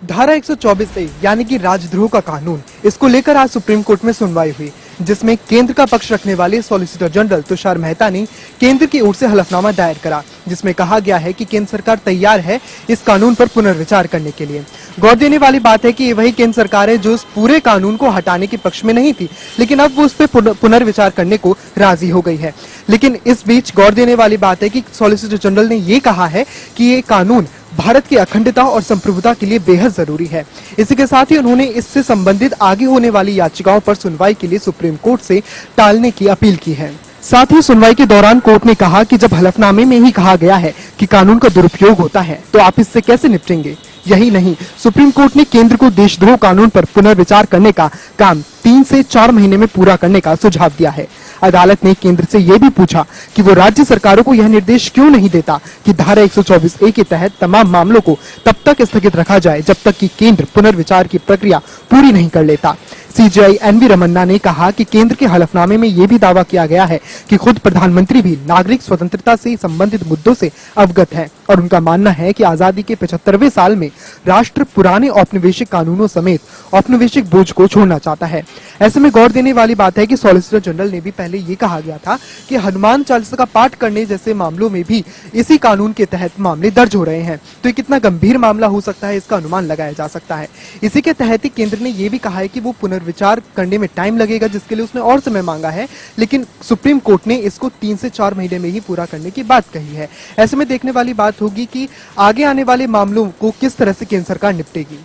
धारा 124A यानी कि राजद्रोह का कानून, इसको लेकर आज सुप्रीम कोर्ट में सुनवाई हुई, जिसमें केंद्र का पक्ष रखने वाले सॉलिसिटर जनरल तुषार मेहता ने केंद्र की ओर से हलफनामा दायर करा, जिसमें कहा गया है कि केंद्र सरकार तैयार है इस कानून पर पुनर्विचार करने के लिए। गौर देने वाली बात है कि ये वही केंद्र सरकार है जो उस पूरे कानून को हटाने के पक्ष में नहीं थी, लेकिन अब वो उस पर पुनर्विचार करने को राजी हो गई है। लेकिन इस बीच गौर देने वाली बात है कि सॉलिसिटर जनरल ने ये कहा है कि ये कानून भारत की अखंडता और संप्रभुता के लिए बेहद जरूरी है। इसी के साथ ही उन्होंने इससे संबंधित आगे होने वाली याचिकाओं पर सुनवाई के लिए सुप्रीम कोर्ट से टालने की अपील की है। साथ ही सुनवाई के दौरान कोर्ट ने कहा कि जब हलफनामे में ही कहा गया है कि कानून का दुरुपयोग होता है, तो आप इससे कैसे निपटेंगे। यही नहीं, सुप्रीम कोर्ट ने केंद्र को देशद्रोह कानून पर पुनर्विचार करने का काम 3 से 4 महीने में पूरा करने का सुझाव दिया है। अदालत ने केंद्र से यह भी पूछा कि वो राज्य सरकारों को यह निर्देश क्यों नहीं देता कि धारा 124A के तहत तमाम मामलों को तब तक स्थगित रखा जाए जब तक कि केंद्र पुनर्विचार की प्रक्रिया पूरी नहीं कर लेता। सीजेआई एनवी रमन्ना ने कहा कि केंद्र के हलफनामे में यह भी दावा किया गया है कि खुद प्रधानमंत्री भी नागरिक स्वतंत्रता से संबंधित मुद्दों से अवगत है और उनका मानना है कि आजादी के 75वें साल में राष्ट्र पुराने औपनिवेशिक कानूनों समेत औपनिवेशिक बोझ को छोड़ना चाहता है। ऐसे में गौर देने वाली बात है कि सॉलिसिटर जनरल ने भी पहले ये कहा गया था कि हनुमान चालीसा का पाठ करने जैसे मामलों में भी इसी कानून के तहत मामले दर्ज हो रहे हैं, तो ये कितना गंभीर मामला हो सकता है इसका अनुमान लगाया जा सकता है। इसी के तहत ही केंद्र ने यह भी कहा है कि वो पुनर्विचार करने में टाइम लगेगा, जिसके लिए उसने और समय मांगा है, लेकिन सुप्रीम कोर्ट ने इसको 3 से 4 महीने में ही पूरा करने की बात कही है। ऐसे में देखने वाली बात होगी कि आगे आने वाले मामलों को किस तरह से केंद्र सरकार निपटेगी।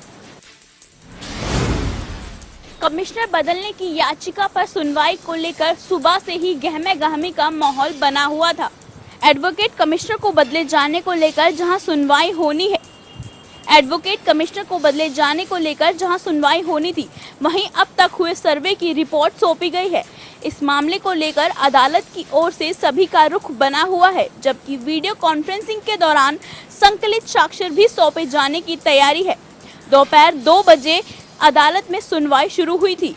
कमिश्नर बदलने की याचिका पर सुनवाई को लेकर सुबह से ही गहमे गहमी का माहौल बना हुआ था। एडवोकेट कमिश्नर को बदले जाने को लेकर जहां सुनवाई होनी है, एडवोकेट कमिश्नर को बदले जाने को लेकर जहां सुनवाई होनी थी, वहीं अब तक हुए सर्वे की रिपोर्ट सौंपी गई है। इस मामले को लेकर अदालत की ओर से सभी का रुख बना हुआ है, जबकि वीडियो कॉन्फ्रेंसिंग के दौरान संकलित साक्ष्य भी सौंपे जाने की तैयारी है। दोपहर 2 बजे अदालत में सुनवाई शुरू हुई थी।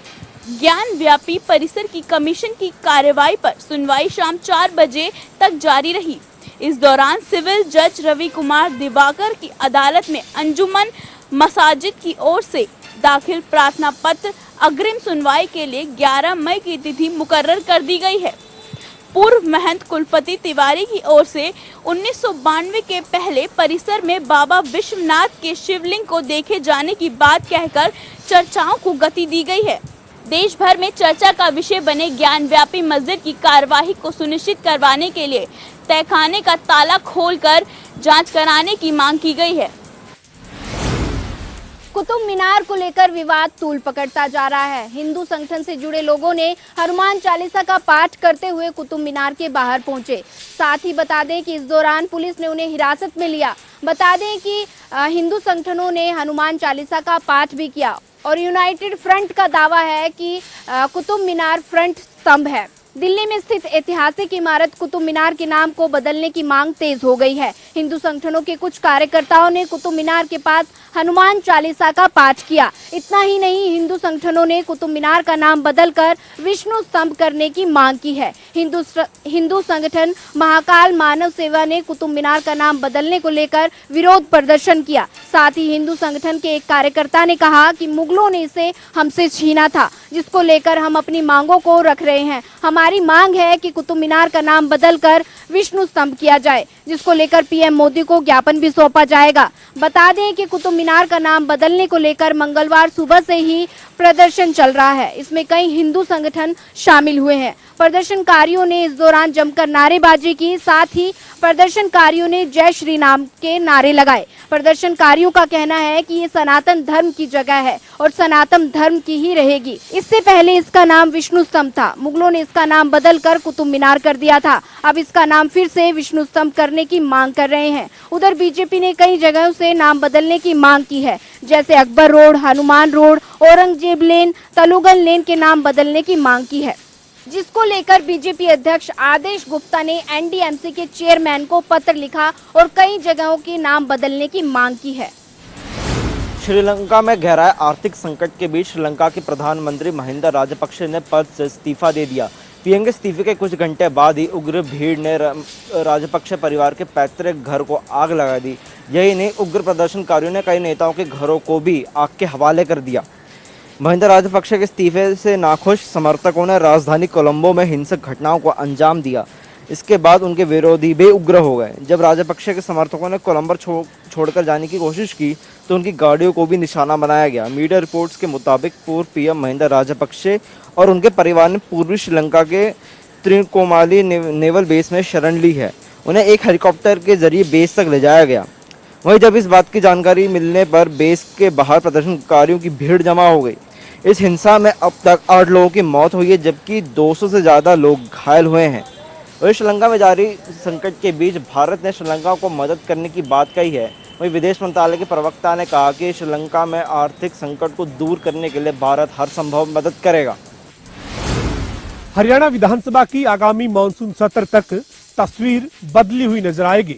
ज्ञान व्यापी परिसर की कमीशन की कार्यवाही पर सुनवाई शाम 4 बजे तक जारी रही। इस दौरान सिविल जज रवि कुमार दिवाकर की अदालत में अंजुमन मसाजिद की ओर से दाखिल प्रार्थना पत्र अग्रिम सुनवाई के लिए 11 मई की तिथि मुकर्रर कर दी गई है। पूर्व महंत कुलपति तिवारी की ओर से 1992 के पहले परिसर में बाबा विश्वनाथ के शिवलिंग को देखे जाने की बात कहकर चर्चाओं को गति दी गई है। देश भर में चर्चा का विषय बने ज्ञान व्यापी मस्जिद की कार्यवाही को सुनिश्चित करवाने के लिए तहखाने का ताला खोलकर जांच कराने की मांग की गई है। कुतुब मीनार को लेकर विवाद तूल पकड़ता जा रहा है। हिंदू संगठन से जुड़े लोगों ने हनुमान चालीसा का पाठ करते हुए कुतुब मीनार के बाहर पहुंचे। साथ ही बता दें कि इस दौरान पुलिस ने उन्हें हिरासत में लिया। बता दें कि हिंदू संगठनों ने हनुमान चालीसा का पाठ भी किया और यूनाइटेड फ्रंट का दावा है कि कुतुब मीनार फ्रंट स्तंभ है। दिल्ली में स्थित ऐतिहासिक इमारत कुतुब मीनार के नाम को बदलने की मांग तेज हो गई है। हिंदू संगठनों के कुछ कार्यकर्ताओं ने कुतुब मीनार के पास हनुमान चालीसा का पाठ किया। इतना ही नहीं, हिंदू संगठनों ने कुतुब मीनार का नाम बदलकर विष्णु स्तंभ करने की मांग की है। हिंदू संगठन महाकाल मानव सेवा ने कुतुब मीनार का नाम बदलने को लेकर विरोध प्रदर्शन किया। साथ ही हिंदू संगठन के एक कार्यकर्ता ने कहा कि मुगलों ने इसे हमसे छीना था, जिसको लेकर हम अपनी मांगों को रख रहे हैं। हमारी मांग है कि कुतुब मीनार का नाम बदलकर विष्णु स्तंभ किया जाए, जिसको लेकर पीएम मोदी को ज्ञापन भी सौंपा जाएगा। बता दें कि कुतुब मीनार का नाम बदलने को लेकर मंगलवार सुबह से ही प्रदर्शन चल रहा है। इसमें कई हिंदू संगठन शामिल हुए हैं। प्रदर्शनकारियों ने इस दौरान जमकर नारेबाजी की। साथ ही प्रदर्शनकारियों ने जय श्री राम के नारे लगाए। प्रदर्शनकारियों का कहना है कि ये सनातन धर्म की जगह है और सनातन धर्म की ही रहेगी। इससे पहले इसका नाम विष्णु स्तंभ था। मुगलों ने इसका नाम बदलकर कुतुब मीनार कर दिया था। अब इसका नाम फिर से विष्णु स्तंभ करने की मांग कर रहे हैं। उधर बीजेपी ने कई जगहों से नाम बदलने की मांग की है, जैसे अकबर रोड, हनुमान रोड, औरंगजेब लेन, तलुगन लेन के नाम बदलने की मांग की है, जिसको लेकर बीजेपी अध्यक्ष आदेश गुप्ता ने एनडीएमसी के चेयरमैन को पत्र लिखा और कई जगहों के नाम बदलने की मांग की है। श्रीलंका में गहराए आर्थिक संकट के बीच श्रीलंका के प्रधानमंत्री महिंदा राजपक्षे ने पद से इस्तीफा दे दिया। पीएम के इस्तीफे के कुछ घंटे बाद ही उग्र भीड़ ने राजपक्षे परिवार के पैतृक घर को आग लगा दी। यही नहीं, उग्र प्रदर्शनकारियों ने कई नेताओं के घरों को भी आग के हवाले कर दिया। महिंदा राजपक्षे के इस्तीफे से नाखुश समर्थकों ने राजधानी कोलंबो में हिंसक घटनाओं को अंजाम दिया। इसके बाद उनके विरोधी भी उग्र हो गए। जब राजपक्षे के समर्थकों ने कोलंबो छोड़कर जाने की कोशिश की तो उनकी गाड़ियों को भी निशाना बनाया गया। मीडिया रिपोर्ट्स के मुताबिक पूर्व पीएम महिंदा राजपक्षे और उनके परिवार ने पूर्वी श्रीलंका के त्रिकोमाली नेवल बेस में शरण ली है। उन्हें एक हेलीकॉप्टर के जरिए बेस तक ले जाया गया। वहीं जब इस बात की जानकारी मिलने पर बेस के बाहर प्रदर्शनकारियों की भीड़ जमा हो गई। इस हिंसा में अब तक 8 लोगों की मौत हुई है, जबकि 200 से ज़्यादा लोग घायल हुए हैं। वहीं श्रीलंका में जारी संकट के बीच भारत ने श्रीलंका को मदद करने की बात कही है। वहीं विदेश मंत्रालय के प्रवक्ता ने कहा कि श्रीलंका में आर्थिक संकट को दूर करने के लिए भारत हर संभव मदद करेगा। हरियाणा विधानसभा की आगामी मानसून सत्र तक तस्वीर बदली हुई नजर आएगी।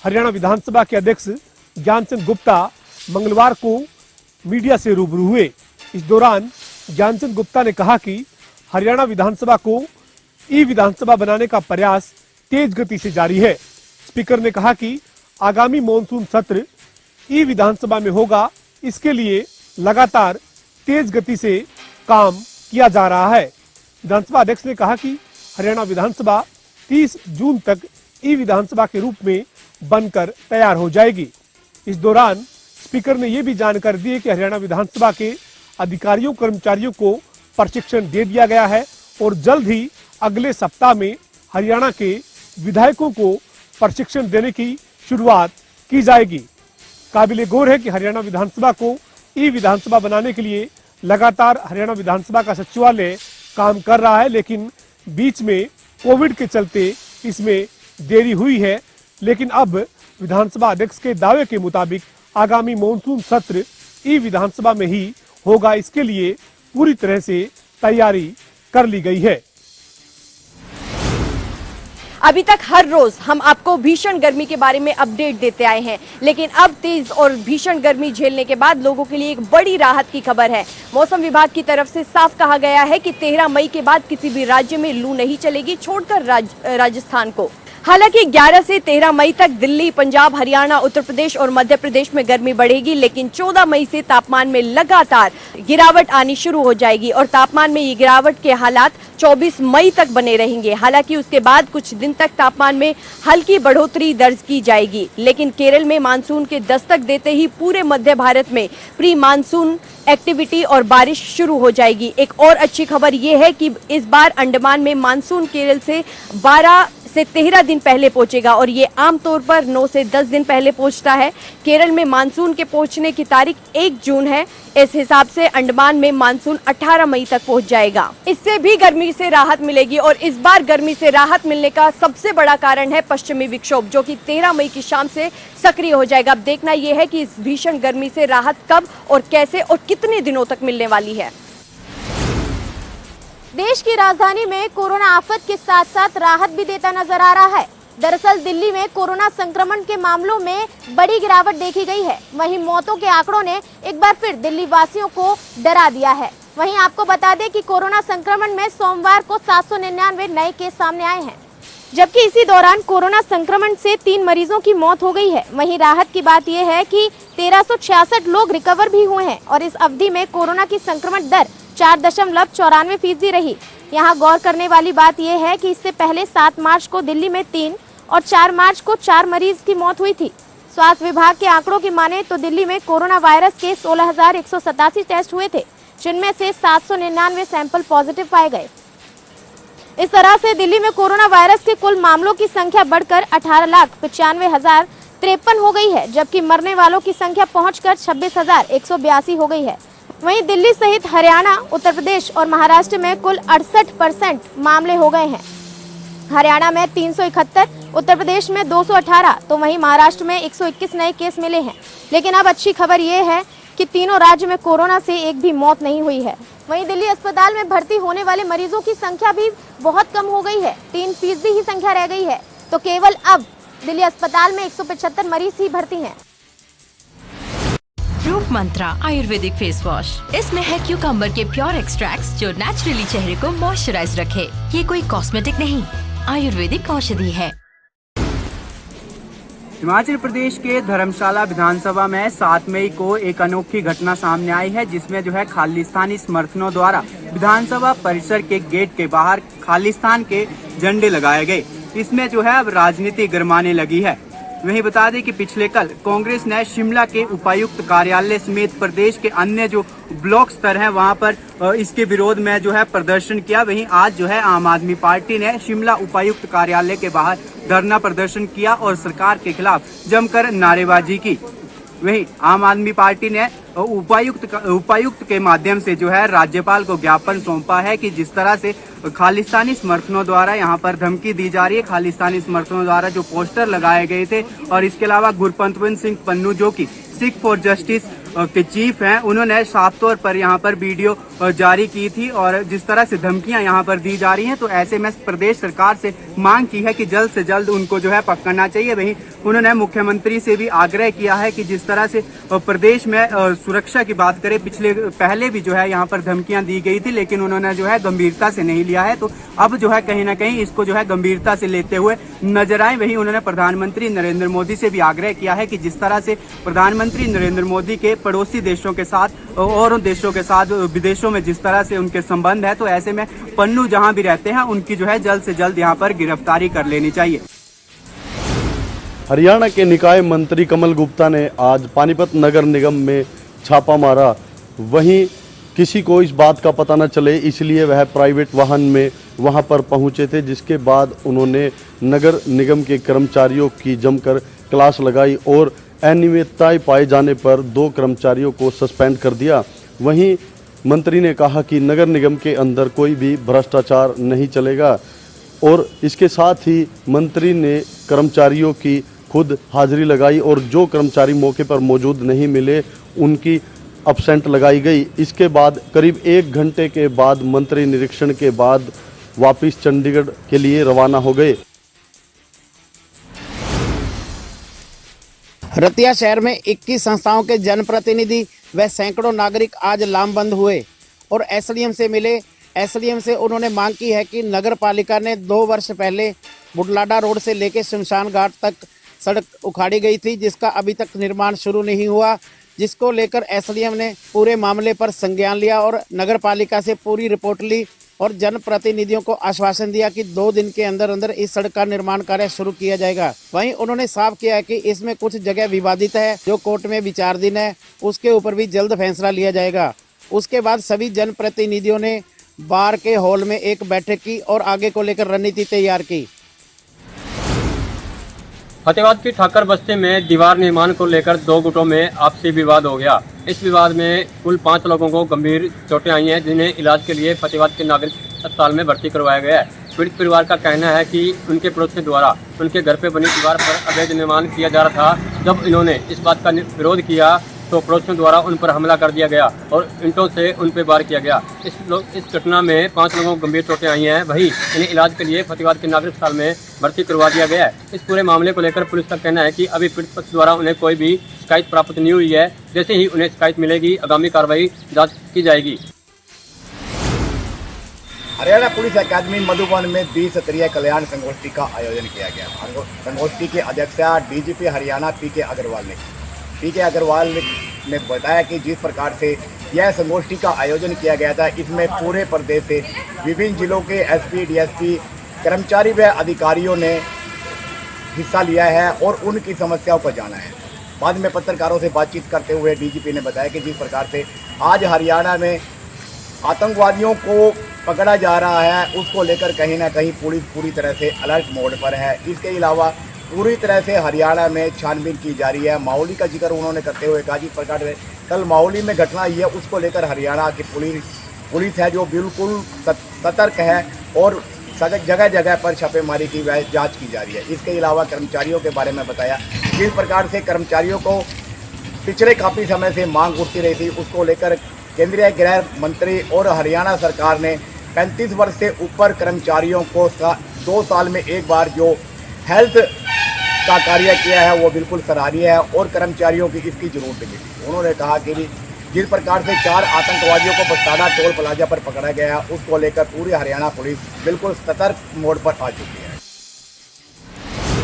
हरियाणा विधानसभा के अध्यक्ष ज्ञानचंद गुप्ता मंगलवार को मीडिया से रूबरू हुए। इस दौरान ज्ञानचंद गुप्ता ने कहा कि हरियाणा विधानसभा को ई विधानसभा बनाने का प्रयास तेज गति से जारी है। स्पीकर ने कहा कि आगामी मानसून सत्र ई विधानसभा में होगा, इसके लिए लगातार तेज गति से काम किया जा रहा है। विधानसभा अध्यक्ष ने कहा कि हरियाणा विधानसभा 30 जून तक ई विधानसभा के रूप में बनकर तैयार हो जाएगी। इस दौरान स्पीकर ने यह भी जानकारी दी कि हरियाणा विधानसभा के अधिकारियों कर्मचारियों को प्रशिक्षण दे दिया गया है और जल्द ही अगले सप्ताह में हरियाणा के विधायकों को प्रशिक्षण देने की शुरुआत की जाएगी। काबिले गौर है कि हरियाणा विधानसभा को ई विधानसभा बनाने के लिए लगातार हरियाणा विधानसभा का सचिवालय काम कर रहा है, लेकिन बीच में कोविड के चलते इसमें देरी हुई है। लेकिन अब विधानसभा अध्यक्ष के दावे के मुताबिक आगामी मानसून सत्र ई विधानसभा में ही होगा, इसके लिए पूरी तरह से तैयारी कर ली गई है। अभी तक हर रोज हम आपको भीषण गर्मी के बारे में अपडेट देते आए हैं, लेकिन अब तेज और भीषण गर्मी झेलने के बाद लोगों के लिए एक बड़ी राहत की खबर है। मौसम विभाग की तरफ से साफ कहा गया है कि 13 मई के बाद किसी भी राज्य में लू नहीं चलेगी, छोड़कर राजस्थान को। हालांकि 11 से 13 मई तक दिल्ली, पंजाब, हरियाणा, उत्तर प्रदेश और मध्य प्रदेश में गर्मी बढ़ेगी, लेकिन 14 मई से तापमान में लगातार गिरावट आनी शुरू हो जाएगी और तापमान में ये गिरावट के हालात 24 मई तक बने रहेंगे। हालांकि उसके बाद कुछ दिन तक तापमान में हल्की बढ़ोतरी दर्ज की जाएगी, लेकिन केरल में मानसून के दस्तक देते ही पूरे मध्य भारत में प्री मानसून एक्टिविटी और बारिश शुरू हो जाएगी। एक और अच्छी खबर यह है कि इस बार अंडमान में मानसून केरल से 12 से 13 दिन पहले पहुंचेगा और ये आमतौर पर 9 से 10 दिन पहले पहुंचता है। केरल में मानसून के पहुंचने की तारीख 1 जून है। इस हिसाब से अंडमान में मानसून 18 मई तक पहुंच जाएगा। इससे भी गर्मी से राहत मिलेगी और इस बार गर्मी से राहत मिलने का सबसे बड़ा कारण है पश्चिमी विक्षोभ, जो कि 13 मई की शाम से सक्रिय हो जाएगा। अब देखना यह है कि इस भीषण गर्मी से राहत कब और कैसे और कितने दिनों तक मिलने वाली है। देश की राजधानी में कोरोना आफत के साथ साथ राहत भी देता नजर आ रहा है। दरअसल दिल्ली में कोरोना संक्रमण के मामलों में बड़ी गिरावट देखी गई है। वहीं मौतों के आंकड़ों ने एक बार फिर दिल्ली वासियों को डरा दिया है। वहीं आपको बता दें कि कोरोना संक्रमण में सोमवार को 799 नए केस सामने आए हैं, जबकि इसी दौरान कोरोना संक्रमण से 3 मरीजों की मौत हो गई है। वहीं राहत की बात यह है कि 1366 लोग रिकवर भी हुए हैं और इस अवधि में कोरोना की संक्रमण दर 4.94% रही। यहाँ गौर करने वाली बात यह है कि इससे पहले 7 मार्च को दिल्ली में 3 और 4 मार्च को 4 मरीज की मौत हुई थी। स्वास्थ्य विभाग के आंकड़ों की माने तो दिल्ली में कोरोना वायरस के 16,187 टेस्ट हुए थे, जिनमें से 799 सैंपल पॉजिटिव पाए गए। इस तरह से दिल्ली में कोरोना वायरस के कुल मामलों की संख्या बढ़कर 18,95,053 हो गई है, जबकि मरने वालों की संख्या पहुंचकर 26,182 हो गई है। वहीं दिल्ली सहित हरियाणा, उत्तर प्रदेश और महाराष्ट्र में कुल 68% मामले हो गए हैं। हरियाणा में 371, उत्तर प्रदेश में 218, तो वहीं महाराष्ट्र में 121 नए केस मिले हैं। लेकिन अब अच्छी खबर यह है कि तीनों राज्य में कोरोना से एक भी मौत नहीं हुई है। वहीं दिल्ली अस्पताल में भर्ती होने वाले मरीजों की संख्या भी बहुत कम हो गई है, 3% ही संख्या रह गई है। तो केवल अब दिल्ली अस्पताल में 175 मरीज ही भर्ती हैं। रूप मंत्रा आयुर्वेदिक फेस वॉश, इसमें है क्यूकम्बर के प्योर एक्सट्रैक्ट्स जो नेचुरली चेहरे को मॉइस्चराइज रखे। ये कोई कॉस्मेटिक नहीं, आयुर्वेदिक औषधि है। हिमाचल प्रदेश के धर्मशाला विधानसभा में 7 मई को एक अनोखी घटना सामने आई है, जिसमें जो है खालिस्तानी समर्थकों द्वारा विधानसभा परिसर के गेट के बाहर खालिस्तान के झंडे लगाए गए। इसमें जो है अब राजनीति गरमाने लगी है। वहीं बता दें कि पिछले कल कांग्रेस ने शिमला के उपायुक्त कार्यालय समेत प्रदेश के अन्य जो ब्लॉक स्तर हैं वहां पर इसके विरोध में जो है प्रदर्शन किया। वहीं आज जो है आम आदमी पार्टी ने शिमला उपायुक्त कार्यालय के बाहर धरना प्रदर्शन किया और सरकार के खिलाफ जमकर नारेबाजी की। वहीं आम आदमी पार्टी ने उपायुक्त के माध्यम से जो है राज्यपाल को ज्ञापन सौंपा है कि जिस तरह से खालिस्तानी समर्थकों द्वारा यहां पर धमकी दी जा रही है, खालिस्तानी समर्थकों द्वारा जो पोस्टर लगाए गए थे और इसके अलावा गुरपंतवंत सिंह पन्नू जो कि सिख फॉर जस्टिस के चीफ हैं, उन्होंने साफ तौर पर यहां पर वीडियो जारी की थी और जिस तरह से धमकियां यहां पर दी जा रही हैं, तो ऐसे में प्रदेश सरकार से मांग की है कि जल्द से जल्द उनको जो है पकड़ना चाहिए। वहीं उन्होंने मुख्यमंत्री से भी आग्रह किया है कि जिस तरह से प्रदेश में सुरक्षा की बात करें, पहले भी जो है यहाँ पर धमकियां दी गई थी, लेकिन उन्होंने जो है गंभीरता से नहीं लिया है। तो अब जो है कहीं ना कहीं इसको जो है गंभीरता से लेते हुए नजर आए। वहीं उन्होंने प्रधानमंत्री नरेंद्र मोदी से भी आग्रह किया है कि जिस तरह से प्रधानमंत्री नरेंद्र मोदी के पड़ोसी देशों के साथ और देशों के साथ विदेशों में जिस तरह से उनके संबंध है, तो ऐसे में पन्नू जहां भी रहते हैं उनकी जो है जल्द से जल्द यहां पर गिरफ्तारी कर लेनी चाहिए। हरियाणा के निकाय मंत्री कमल गुप्ता ने आज पानीपत नगर निगम में छापा मारा। वहीं किसी को इस बात का पता न चले इसलिए वह प्राइवेट वाहन में वहां पर पहुंचे थे, जिसके बाद उन्होंने नगर निगम के कर्मचारियों की जमकर क्लास लगाई और अनियमितताएं पाए जाने पर 2 कर्मचारियों को सस्पेंड कर दिया। वहीं मंत्री ने कहा कि नगर निगम के अंदर कोई भी भ्रष्टाचार नहीं चलेगा और इसके साथ ही मंत्री ने कर्मचारियों की खुद हाजिरी लगाई और जो कर्मचारी मौके पर मौजूद नहीं मिले उनकी एब्सेंट लगाई गई। इसके बाद करीब 1 घंटे के बाद मंत्री निरीक्षण के बाद वापस चंडीगढ़ के लिए रवाना हो गए। रतिया शहर में 21 संस्थाओं के जनप्रतिनिधि व सैकड़ों नागरिक आज लामबंद हुए और एसडीएम से मिले। एसडीएम से उन्होंने मांग की है कि नगर पालिका ने 2 वर्ष पहले बुढलाडा रोड से लेकर शमशान घाट तक सड़क उखाड़ी गई थी, जिसका अभी तक निर्माण शुरू नहीं हुआ, जिसको लेकर एसडीएम ने पूरे मामले पर संज्ञान लिया और नगर पालिका से पूरी रिपोर्ट ली और जनप्रतिनिधियों को आश्वासन दिया कि 2 दिन के अंदर अंदर इस सड़क का निर्माण कार्य शुरू किया जाएगा। वहीं उन्होंने साफ किया है कि इसमें कुछ जगह विवादित है जो कोर्ट में विचाराधीन है, उसके ऊपर भी जल्द फैसला लिया जाएगा। उसके बाद सभी जनप्रतिनिधियों ने बार के हॉल में एक बैठक की और आगे को लेकर रणनीति तैयार की। फतेहाबाद की ठाकर बस्ती में दीवार निर्माण को लेकर 2 गुटों में आपसी विवाद हो गया। इस विवाद में कुल 5 लोगों को गंभीर चोटें आई हैं, जिन्हें इलाज के लिए फतेहाबाद के नागरिक अस्पताल में भर्ती करवाया गया है। पीड़ित परिवार का कहना है कि उनके पड़ोसी द्वारा उनके घर पे बनी दीवार पर अवैध निर्माण किया जा रहा था। जब इन्होंने इस बात का विरोध किया तो पड़ोसियों द्वारा उन पर हमला कर दिया गया और ईंटों से उन पर वार किया गया। इस घटना में 5 लोगों को गंभीर चोटें आई हैं। वहीं इन्हें इलाज के लिए फतेहाबाद के नागरिक अस्पताल में भर्ती करवा दिया गया है। इस पूरे मामले को लेकर पुलिस का कहना है कि अभी पीड़ित पक्ष द्वारा उन्हें कोई भी शिकायत प्राप्त नहीं हुई है। जैसे ही उन्हें शिकायत मिलेगी आगामी कार्रवाई जांच की जाएगी। हरियाणा पुलिस अकादमी मधुबन में 20 स्तरीय कल्याण संगोष्ठी का आयोजन किया गया। संगोष्ठी की अध्यक्षता डीजीपी हरियाणा पीके अग्रवाल ने की। पीके अग्रवाल ने बताया कि जिस प्रकार से यह संगोष्ठी का आयोजन किया गया था, इसमें पूरे प्रदेश से विभिन्न जिलों के एसपी, डीएसपी, कर्मचारी व अधिकारियों ने हिस्सा लिया है और उनकी समस्याओं को जाना है। बाद में पत्रकारों से बातचीत करते हुए डीजीपी ने बताया कि जिस प्रकार से आज हरियाणा में आतंकवादियों को पकड़ा जा रहा है, उसको लेकर कहीं ना कहीं पुलिस पूरी तरह से अलर्ट मोड पर है। इसके अलावा पूरी तरह से हरियाणा में छानबीन की जा रही है। माहौली का जिक्र उन्होंने करते हुए कहा जिस प्रकार से कल माहौली में घटना हुई है, उसको लेकर हरियाणा की पुलिस है जो बिल्कुल सतर्क है और जगह जगह पर छापेमारी की जांच की जा रही है। इसके अलावा कर्मचारियों के बारे में बताया जिस प्रकार से कर्मचारियों को पिछले काफ़ी समय से मांग उठती रही थी, उसको लेकर केंद्रीय गृह मंत्री और हरियाणा सरकार ने 35 वर्ष से ऊपर कर्मचारियों को 2 साल में एक बार जो हेल्थ का कार्य किया है वो बिल्कुल सराहनीय है और कर्मचारियों की इसकी जरूरत थी। उन्होंने कहा कि जिस प्रकार से 4 आतंकवादियों को बस्ताना टोल प्लाजा पर पकड़ा गया है, उसको लेकर पूरी हरियाणा पुलिस बिल्कुल सतर्क मोड पर आ चुकी है।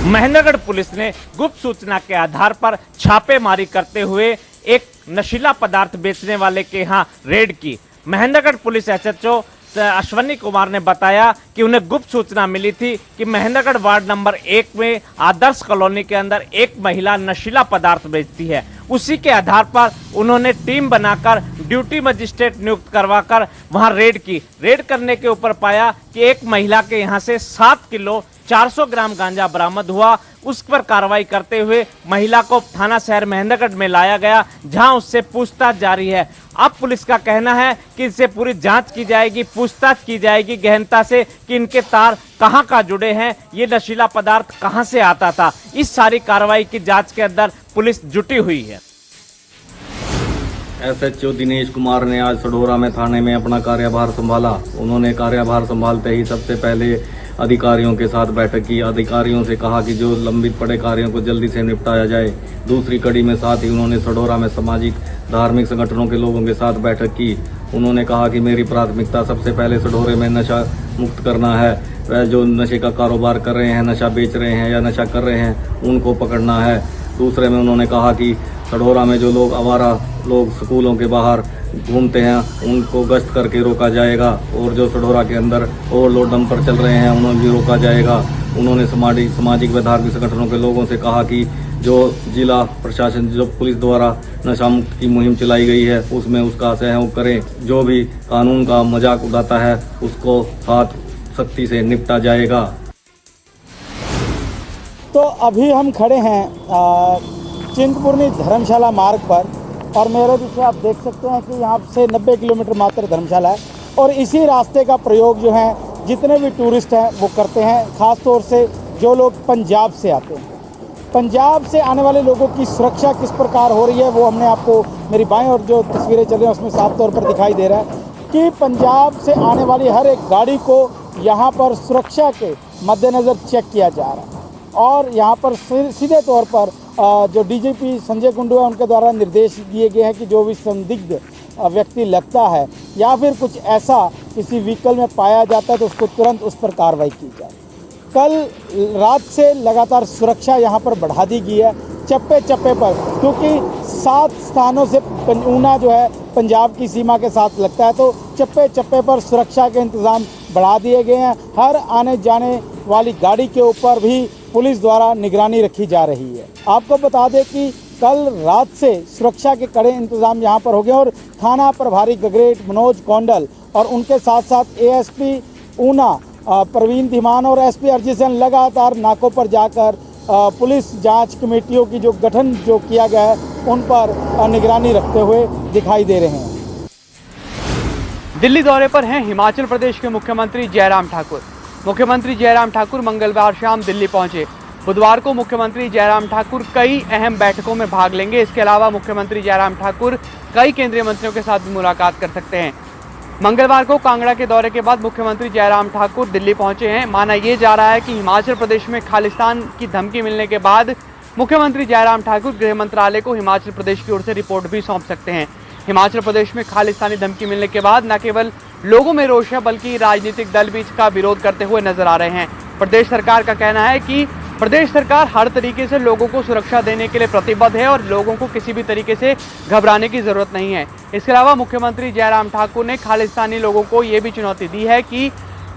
महेंद्रगढ़ पुलिस ने गुप्त सूचना के आधार पर छापेमारी करते हुए एक नशीला पदार्थ बेचने वाले के यहां रेड की। महेंद्रगढ़ पुलिस एसएचओ अश्वनी कुमार ने बताया कि उन्हें गुप्त सूचना मिली थी कि महेंद्रगढ़ वार्ड नंबर 1 में आदर्श कॉलोनी के अंदर एक महिला नशीला पदार्थ बेचती है। उसी के आधार पर उन्होंने टीम बनाकर ड्यूटी मजिस्ट्रेट नियुक्त करवाकर वहां रेड की। रेड करने के ऊपर पाया कि एक महिला के यहां से 7 किलो 400 ग्राम गांजा बरामद हुआ। उस पर कार्रवाई करते हुए महिला को थाना शहर महेंद्रगढ़ में लाया गया, जहां उससे पूछताछ जारी है। अब पुलिस का कहना है कि इससे पूरी जांच की जाएगी, पूछताछ की जाएगी गहनता से कि इनके तार कहां का जुड़े हैं, ये नशीला पदार्थ कहां से आता था। इस सारी कार्रवाई की जांच के अंदर पुलिस जुटी हुई है। एसएचओ दिनेश कुमार ने आज सढौरा में थाने में अपना कार्यभार संभाला। उन्होंने कार्यभार संभालते ही सबसे पहले अधिकारियों के साथ बैठक की। अधिकारियों से कहा कि जो लंबित पड़े कार्यों को जल्दी से निपटाया जाए। दूसरी कड़ी में साथ ही उन्होंने सढौरा में सामाजिक धार्मिक संगठनों के लोगों के साथ बैठक की। उन्होंने कहा कि मेरी प्राथमिकता सबसे पहले सढौरे में नशा मुक्त करना है। वह जो नशे का कारोबार कर रहे हैं, नशा बेच रहे हैं या नशा कर रहे हैं, उनको पकड़ना है। दूसरे में उन्होंने कहा कि सढौरा में जो लोग आवारा लोग स्कूलों के बाहर घूमते हैं, उनको गश्त करके रोका जाएगा। और जो सढौरा के अंदर ओवरलोड डंपर चल रहे हैं, उन्हें भी रोका जाएगा। उन्होंने सामाजिक व धार्मिक संगठनों के लोगों से कहा कि जो जिला प्रशासन, जो पुलिस द्वारा नशा मुक्त की मुहिम चलाई गई है, उसमें उसका सहयोग करें। जो भी कानून का मजाक उड़ाता है, उसको साथ सख्ती से निपटा जाएगा। तो अभी हम खड़े हैं चिंतपूर्णी धर्मशाला मार्ग पर, और मेरे पीछे आप देख सकते हैं कि यहाँ से 90 किलोमीटर मात्र धर्मशाला है। और इसी रास्ते का प्रयोग जो है जितने भी टूरिस्ट हैं वो करते हैं, ख़ास तौर से जो लोग पंजाब से आते हैं। पंजाब से आने वाले लोगों की सुरक्षा किस प्रकार हो रही है वो हमने आपको मेरी बाएं और जो तस्वीरें चल रही हैं उसमें साफ तौर पर दिखाई दे रहा है कि पंजाब से आने वाली हर एक गाड़ी को यहाँ पर सुरक्षा के मद्देनज़र चेक किया जा रहा है। और यहाँ पर सीधे तौर पर जो डीजीपी संजय कुंडू है उनके द्वारा निर्देश दिए गए हैं कि जो भी संदिग्ध व्यक्ति लगता है या फिर कुछ ऐसा किसी व्हीकल में पाया जाता है तो उसको तुरंत उस पर कार्रवाई की जाए। कल रात से लगातार सुरक्षा यहाँ पर बढ़ा दी गई है चप्पे चप्पे पर, क्योंकि 7 स्थानों से ऊना जो है पंजाब की सीमा के साथ लगता है, तो चप्पे चप्पे पर सुरक्षा के इंतज़ाम बढ़ा दिए गए हैं। हर आने जाने वाली गाड़ी के ऊपर भी पुलिस द्वारा निगरानी रखी जा रही है। आपको बता दें कि कल रात से सुरक्षा के कड़े इंतजाम यहाँ पर हो गए और थाना प्रभारी गगरेट मनोज कौंडल और उनके साथ साथ एएसपी ऊना प्रवीण धीमान और एसपी अरिजीत सिंह लगातार नाकों पर जाकर पुलिस जांच कमेटियों की जो गठन जो किया गया है उन पर निगरानी रखते हुए दिखाई दे रहे हैं। दिल्ली दौरे पर हैं हिमाचल प्रदेश के मुख्यमंत्री जयराम ठाकुर। मुख्यमंत्री जयराम ठाकुर मंगलवार शाम दिल्ली पहुंचे। बुधवार को मुख्यमंत्री जयराम ठाकुर कई अहम बैठकों में भाग लेंगे। इसके अलावा मुख्यमंत्री जयराम ठाकुर कई केंद्रीय मंत्रियों के साथ भी मुलाकात कर सकते हैं। मंगलवार को कांगड़ा के दौरे के बाद मुख्यमंत्री जयराम ठाकुर दिल्ली पहुंचे हैं। माना यह जा रहा है कि हिमाचल प्रदेश में खालिस्तान की धमकी मिलने के बाद मुख्यमंत्री जयराम ठाकुर गृह मंत्रालय को हिमाचल प्रदेश की ओर से रिपोर्ट भी सौंप सकते हैं। हिमाचल प्रदेश में खालिस्तानी धमकी मिलने के बाद न केवल लोगों में रोष है बल्कि राजनीतिक दल भी इसका विरोध करते हुए नजर आ रहे हैं। प्रदेश सरकार का कहना है कि प्रदेश सरकार हर तरीके से लोगों को सुरक्षा देने के लिए प्रतिबद्ध है और लोगों को किसी भी तरीके से घबराने की जरूरत नहीं है। इसके अलावा मुख्यमंत्री जयराम ठाकुर ने खालिस्तानी लोगों को ये भी चुनौती दी है कि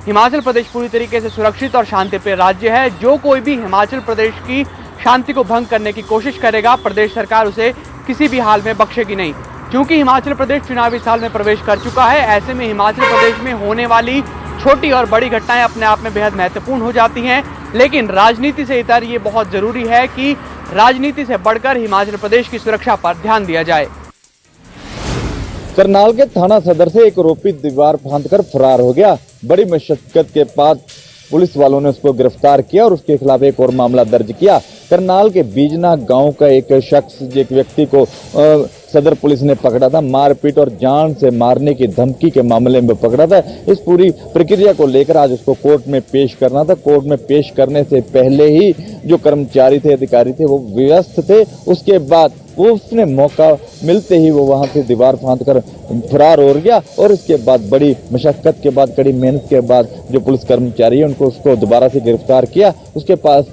हिमाचल प्रदेश पूरी तरीके से सुरक्षित और शांतिप्रिय राज्य है। जो कोई भी हिमाचल प्रदेश की शांति को भंग करने की कोशिश करेगा, प्रदेश सरकार उसे किसी भी हाल में बख्शेगी नहीं। क्योंकि हिमाचल प्रदेश चुनावी साल में प्रवेश कर चुका है, ऐसे में हिमाचल प्रदेश में होने वाली छोटी और बड़ी घटनाएं अपने आप में बेहद महत्वपूर्ण हो जाती हैं। लेकिन राजनीति से इतर ये बहुत जरूरी है कि राजनीति से बढ़कर हिमाचल प्रदेश की सुरक्षा पर ध्यान दिया जाए। करनाल के थाना सदर से एक आरोपी दीवार फांदकर फरार हो गया। बड़ी मशक्कत के बाद पुलिस वालों ने उसको गिरफ्तार किया और उसके खिलाफ एक और मामला दर्ज किया। करनाल के बीजना गांव का एक शख्स, एक व्यक्ति को सदर पुलिस ने पकड़ा था। मारपीट और जान से मारने की धमकी के मामले में पकड़ा था। इस पूरी प्रक्रिया को लेकर आज उसको कोर्ट में पेश करना था। कोर्ट में पेश करने से पहले ही जो कर्मचारी थे, अधिकारी थे, वो व्यस्त थे। उसके बाद वो उसने मौका मिलते ही वो वहां से दीवार फांदकर फरार हो गया। और इसके बाद बड़ी मशक्कत के बाद, कड़ी मेहनत के बाद जो पुलिस कर्मचारी है उनको उसको दोबारा से गिरफ्तार किया। उसके पास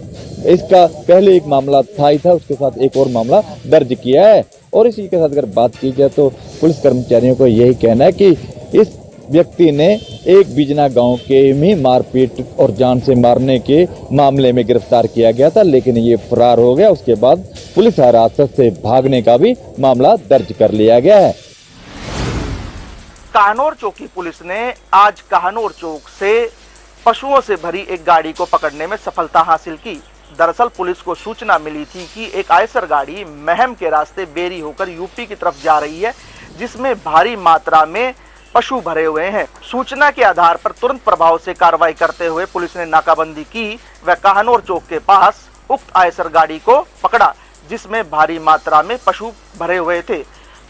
इसका पहले एक मामला था ही था, उसके साथ एक और मामला दर्ज किया है। और इसी के साथ अगर बात की जाए तो पुलिस कर्मचारियों को यही कहना है कि इस व्यक्ति ने एक बिजना गांव के में मारपीट और जान से मारने के मामले में गिरफ्तार किया गया था, लेकिन ये फरार हो गया। उसके बाद पुलिस हिरासत से भागने का भी मामला दर्ज कर लिया गया है। काहनौर चौकी पुलिस ने आज काहनौर चौक से पशुओं से भरी एक गाड़ी को पकड़ने में सफलता हासिल की। दरअसल पुलिस को सूचना मिली थी कि एक आयसर गाड़ी महम के रास्ते बेरी होकर यूपी की तरफ जा रही है, जिसमें भारी मात्रा में पशु भरे हुए हैं। सूचना के आधार पर तुरंत प्रभाव से कार्रवाई करते हुए पुलिस ने नाकाबंदी की व काहनौर चौक के पास उक्त आयसर गाड़ी को पकड़ा, जिसमें भारी मात्रा में पशु भरे हुए थे।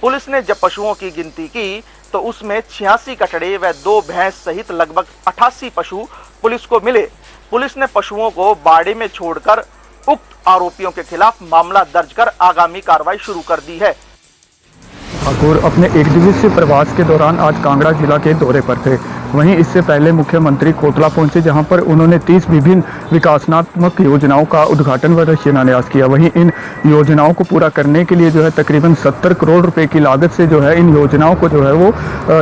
पुलिस ने जब पशुओं की गिनती की तो उसमें 86 कटड़े व 2 भैंस सहित लगभग 88 पशु पुलिस को मिले। पुलिस ने पशुओं को बाड़े में छोड़कर उक्त आरोपियों के खिलाफ मामला दर्ज कर आगामी कार्रवाई शुरू कर दी है। ठाकुर अपने एक दिवसीय प्रवास के दौरान आज कांगड़ा जिला के दौरे पर थे। वहीं इससे पहले मुख्यमंत्री कोटला पहुंचे, जहां पर उन्होंने 30 विभिन्न विकासात्मक योजनाओं का उद्घाटन व शिलान्यास किया। वहीं इन योजनाओं को पूरा करने के लिए जो है तकरीबन 70 करोड़ रुपए की लागत से जो है इन योजनाओं को जो है वो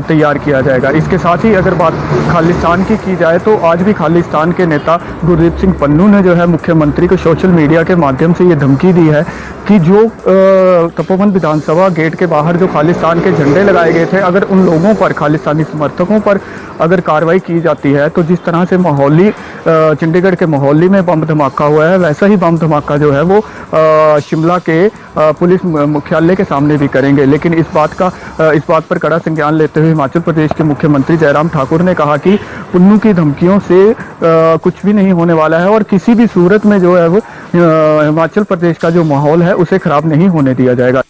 तैयार किया जाएगा। इसके साथ ही अगर बात खालिस्तान की जाए तो आज भी खालिस्तान के नेता गुरदीप सिंह पन्नू ने जो है मुख्यमंत्री को सोशल मीडिया के माध्यम से ये धमकी दी है कि जो तपोवन विधानसभा गेट के बाहर जो खालिस्तान के झंडे लगाए गए थे, अगर उन लोगों पर, खालिस्तानी समर्थकों पर अगर कार्रवाई की जाती है तो जिस तरह से मोहाली, चंडीगढ़ के मोहाली में बम धमाका हुआ है, वैसा ही बम धमाका जो है वो शिमला के पुलिस मुख्यालय के सामने भी करेंगे। लेकिन इस बात पर कड़ा संज्ञान लेते हुए हिमाचल प्रदेश के मुख्यमंत्री जयराम ठाकुर ने कहा कि पन्नू की धमकियों से कुछ भी नहीं होने वाला है और किसी भी सूरत में जो है वो हिमाचल प्रदेश का जो माहौल है उसे खराब नहीं होने दिया जाएगा।